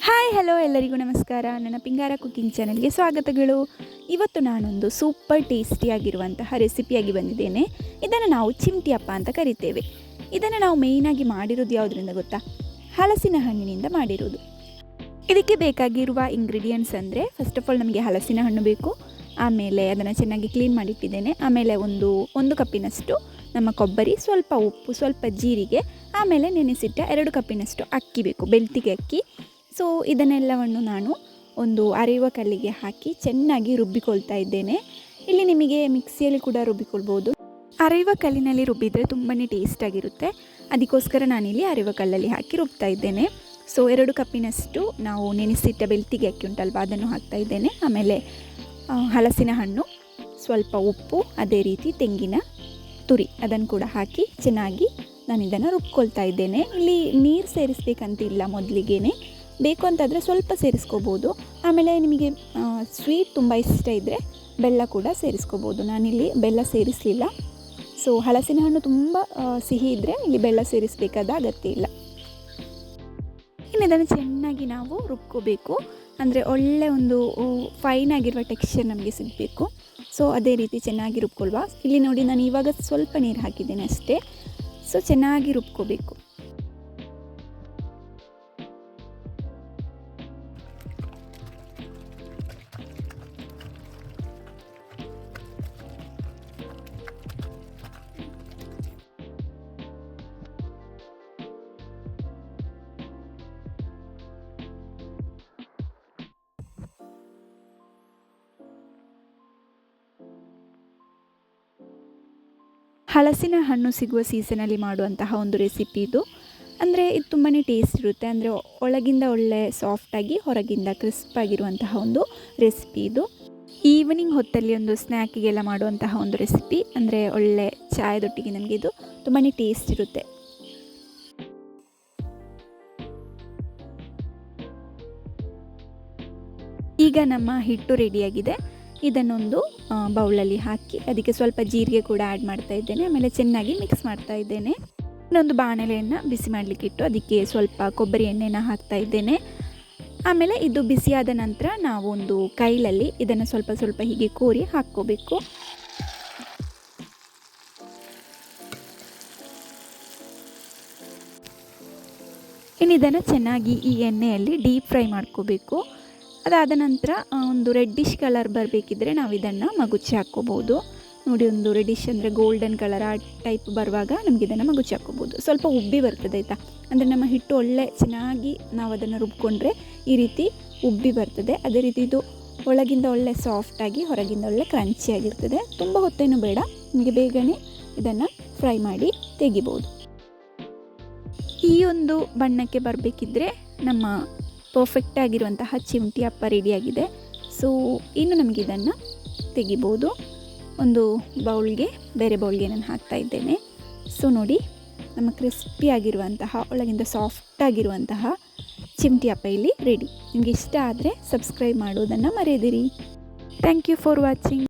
Hi hello ಎಲ್ಲರಿಗೂ ನಮಸ್ಕಾರ. ನನ್ನ ಪಿಂಗಾರ ಕುಕಿಂಗ್ ಚಾನಲ್ಗೆ ಸ್ವಾಗತಗಳು. ಇವತ್ತು ನಾನೊಂದು ಸೂಪರ್ ಟೇಸ್ಟಿಯಾಗಿರುವಂತಹ ರೆಸಿಪಿಯಾಗಿ ಬಂದಿದ್ದೇನೆ. ಇದನ್ನು ನಾವು ಚಿಮ್ಟಿ ಅಪ್ಪ ಅಂತ ಕರಿತೇವೆ. ಇದನ್ನು ನಾವು ಮೇಯ್ನಾಗಿ ಮಾಡಿರೋದು ಯಾವುದರಿಂದ ಗೊತ್ತಾ? ಹಲಸಿನ ಹಣ್ಣಿನಿಂದ ಮಾಡಿರೋದು. ಇದಕ್ಕೆ ಬೇಕಾಗಿರುವ ಇಂಗ್ರೀಡಿಯೆಂಟ್ಸ್ ಅಂದರೆ ಫಸ್ಟ್ ಆಫ್ ಆಲ್ ನಮಗೆ ಹಲಸಿನ ಹಣ್ಣು ಬೇಕು. ಆಮೇಲೆ ಅದನ್ನು ಚೆನ್ನಾಗಿ ಕ್ಲೀನ್ ಮಾಡಿಟ್ಟಿದ್ದೇನೆ. ಆಮೇಲೆ ಒಂದು ಕಪ್ಪಿನಷ್ಟು ನಮ್ಮ ಕೊಬ್ಬರಿ, ಸ್ವಲ್ಪ ಉಪ್ಪು, ಸ್ವಲ್ಪ ಜೀರಿಗೆ, ಆಮೇಲೆ ನೆನೆಸಿಟ್ಟ 2 ಕಪ್ಪಿನಷ್ಟು ಅಕ್ಕಿ ಬೇಕು, ಬೆಳ್ತಿಗೆ ಅಕ್ಕಿ. ಸೊ ಇದನ್ನೆಲ್ಲವನ್ನು ನಾನು ಒಂದು ಅರೆಯುವ ಕಲ್ಲಿಗೆ ಹಾಕಿ ಚೆನ್ನಾಗಿ ರುಬ್ಬಿಕೊಳ್ತಾ ಇದ್ದೇನೆ. ಇಲ್ಲಿ ನಿಮಗೆ ಮಿಕ್ಸಿಯಲ್ಲಿ ಕೂಡ ರುಬ್ಬಿಕೊಳ್ಬೋದು. ಅರೆಯುವ ಕಲ್ಲಿನಲ್ಲಿ ರುಬ್ಬಿದರೆ ತುಂಬಾ ಟೇಸ್ಟಾಗಿರುತ್ತೆ. ಅದಕ್ಕೋಸ್ಕರ ನಾನಿಲ್ಲಿ ಅರೆಯುವ ಕಲ್ಲಲ್ಲಿ ಹಾಕಿ ರುಬ್ತಾ ಇದ್ದೇನೆ. ಸೊ 2 ಕಪ್ಪಿನಷ್ಟು ನಾವು ನೆನೆಸಿಟ್ಟ ಬೆಳ್ತಿಗೆ ಅಕ್ಕಿ ಉಂಟಲ್ವ, ಅದನ್ನು ಹಾಕ್ತಾ ಇದ್ದೇನೆ. ಆಮೇಲೆ ಹಲಸಿನ ಹಣ್ಣು, ಸ್ವಲ್ಪ ಉಪ್ಪು, ಅದೇ ರೀತಿ ತೆಂಗಿನ ತುರಿ ಅದನ್ನು ಕೂಡ ಹಾಕಿ ಚೆನ್ನಾಗಿ ನಾನು ಇದನ್ನು ರುಬ್ಕೊಳ್ತಾ ಇದ್ದೇನೆ. ಇಲ್ಲಿ ನೀರು ಸೇರಿಸಬೇಕಂತಿಲ್ಲ, ಮೊದಲಿಗೆ ಬೇಕು ಅಂತಾದರೆ ಸ್ವಲ್ಪ ಸೇರಿಸ್ಕೋಬೋದು. ಆಮೇಲೆ ನಿಮಗೆ ಸ್ವೀಟ್ ತುಂಬ ಇಷ್ಟ ಇದ್ದರೆ ಬೆಲ್ಲ ಕೂಡ ಸೇರಿಸ್ಕೋಬೋದು. ನಾನಿಲ್ಲಿ ಬೆಲ್ಲ ಸೇರಿಸಲಿಲ್ಲ. ಸೊ ಹಲಸಿನ ಹಣ್ಣು ತುಂಬ ಸಿಹಿ ಇದ್ದರೆ ಇಲ್ಲಿ ಬೆಲ್ಲ ಸೇರಿಸಬೇಕಾದ ಅಗತ್ಯ ಇಲ್ಲ. ಇನ್ನು ಇದನ್ನು ಚೆನ್ನಾಗಿ ನಾವು ರುಬ್ಕೋಬೇಕು. ಅಂದರೆ ಒಳ್ಳೆ ಒಂದು ಫೈನ್ ಆಗಿರುವ ಟೆಕ್ಸ್ಚರ್ ನಮಗೆ ಸಿಗಬೇಕು. ಸೊ ಅದೇ ರೀತಿ ಚೆನ್ನಾಗಿ ರುಬ್ಕೊಳ್ವಾ. ಇಲ್ಲಿ ನೋಡಿ, ನಾನು ಇವಾಗ ಸ್ವಲ್ಪ ನೀರು ಹಾಕಿದ್ದೇನೆ ಅಷ್ಟೇ. ಸೊ ಚೆನ್ನಾಗಿ ರುಬ್ಕೋಬೇಕು. ಹಲಸಿನ ಹಣ್ಣು ಸಿಗುವ ಸೀಸನಲ್ಲಿ ಮಾಡುವಂತಹ ಒಂದು ರೆಸಿಪಿ ಇದು. ಅಂದರೆ ಇದು ತುಂಬಾ ಟೇಸ್ಟ್ ಇರುತ್ತೆ. ಅಂದರೆ ಒಳಗಿಂದ ಒಳ್ಳೆ ಸಾಫ್ಟಾಗಿ, ಹೊರಗಿಂದ ಕ್ರಿಸ್ಪಾಗಿರುವಂತಹ ಒಂದು ರೆಸಿಪಿ ಇದು. ಈವ್ನಿಂಗ್ ಹೊತ್ತಲ್ಲಿ ಒಂದು ಸ್ನ್ಯಾಕಿಗೆಲ್ಲ ಮಾಡುವಂತಹ ಒಂದು ರೆಸಿಪಿ. ಅಂದರೆ ಒಳ್ಳೆ ಚಾಯದೊಟ್ಟಿಗೆ ನಮಗೆ ಇದು ತುಂಬಾ ಟೇಸ್ಟ್ ಇರುತ್ತೆ. ಈಗ ನಮ್ಮ ಹಿಟ್ಟು ರೆಡಿಯಾಗಿದೆ. ಇದನ್ನೊಂದು ಬೌಲಲ್ಲಿ ಹಾಕಿ ಅದಕ್ಕೆ ಸ್ವಲ್ಪ ಜೀರಿಗೆ ಕೂಡ ಆ್ಯಡ್ ಮಾಡ್ತಾ ಇದ್ದೇನೆ. ಆಮೇಲೆ ಚೆನ್ನಾಗಿ ಮಿಕ್ಸ್ ಮಾಡ್ತಾ ಇದ್ದೇನೆ. ಇನ್ನೊಂದು ಬಾಣಲೆಯನ್ನು ಬಿಸಿ ಮಾಡಲಿಕ್ಕೆ ಇಟ್ಟು ಅದಕ್ಕೆ ಸ್ವಲ್ಪ ಕೊಬ್ಬರಿ ಎಣ್ಣೆನ ಹಾಕ್ತಾ ಇದ್ದೇನೆ. ಆಮೇಲೆ ಇದು ಬಿಸಿಯಾದ ನಂತರ ನಾವು ಒಂದು ಕೈಲಲ್ಲಿ ಇದನ್ನು ಸ್ವಲ್ಪ ಸ್ವಲ್ಪ ಹೀಗೆ ಕೋರಿ ಹಾಕ್ಕೋಬೇಕು. ಇನ್ನು ಇದನ್ನು ಚೆನ್ನಾಗಿ ಈ ಎಣ್ಣೆಯಲ್ಲಿ ಡೀಪ್ ಫ್ರೈ ಮಾಡ್ಕೋಬೇಕು. ಅದಾದ ನಂತರ ಒಂದು ರೆಡ್ಡಿಶ್ ಕಲರ್ ಬರಬೇಕಿದ್ರೆ ನಾವು ಇದನ್ನು ಮಗುಚಿ ಹಾಕ್ಕೋಬೋದು. ನೋಡಿ, ಒಂದು ರೆಡ್ಡಿಶ್ ಅಂದರೆ ಗೋಲ್ಡನ್ ಕಲರ್ ಆ ಟೈಪ್ ಬರುವಾಗ ನಮಗೆ ಇದನ್ನು ಮಗುಚಿ ಹಾಕ್ಕೋಬೋದು. ಸ್ವಲ್ಪ ಉಬ್ಬಿ ಬರ್ತದೆ ಆಯಿತಾ. ಅಂದರೆ ನಮ್ಮ ಹಿಟ್ಟು ಒಳ್ಳೆ ಚೆನ್ನಾಗಿ ನಾವು ಅದನ್ನು ರುಬ್ಕೊಂಡ್ರೆ ಈ ರೀತಿ ಉಬ್ಬಿ ಬರ್ತದೆ. ಅದೇ ರೀತಿ ಇದು ಒಳಗಿಂದ ಒಳ್ಳೆ ಸಾಫ್ಟಾಗಿ, ಹೊರಗಿಂದ ಒಳ್ಳೆ ಕ್ರಂಚಿಯಾಗಿರ್ತದೆ. ತುಂಬ ಹೊತ್ತೇನು ಬೇಡ, ನಿಮಗೆ ಬೇಗನೆ ಇದನ್ನು ಫ್ರೈ ಮಾಡಿ ತೆಗಿಬೋದು. ಈ ಒಂದು ಬಣ್ಣಕ್ಕೆ ಬರಬೇಕಿದ್ರೆ ನಮ್ಮ ಪರ್ಫೆಕ್ಟ್ ಆಗಿರುವಂತಹ ಚಿಮ್ಟಿ ಅಪ್ಪ ರೆಡಿಯಾಗಿದೆ. ಸೊ ಇನ್ನು ನಮಗೆ ಇದನ್ನು ತೆಗಿಬೋದು. ಒಂದು ಬೌಲ್ಗೆ, ಬೇರೆ ಬೌಲ್ಗೆ ನಾನು ಹಾಕ್ತಾ ಇದ್ದೇನೆ. ಸೊ ನೋಡಿ, ನಮ್ಮ ಕ್ರಿಸ್ಪಿ ಆಗಿರುವಂತಹ, ಒಳಗಿಂದ ಸಾಫ್ಟ್ ಆಗಿರುವಂತಹ ಚಿಮ್ಟಿ ಅಪ್ಪ ಇಲ್ಲಿ ರೆಡಿ. ನಿಮಗೆ ಇಷ್ಟ ಆದರೆ ಸಬ್ಸ್ಕ್ರೈಬ್ ಮಾಡೋದನ್ನು ಮರೆಯದಿರಿ. Thank you for watching.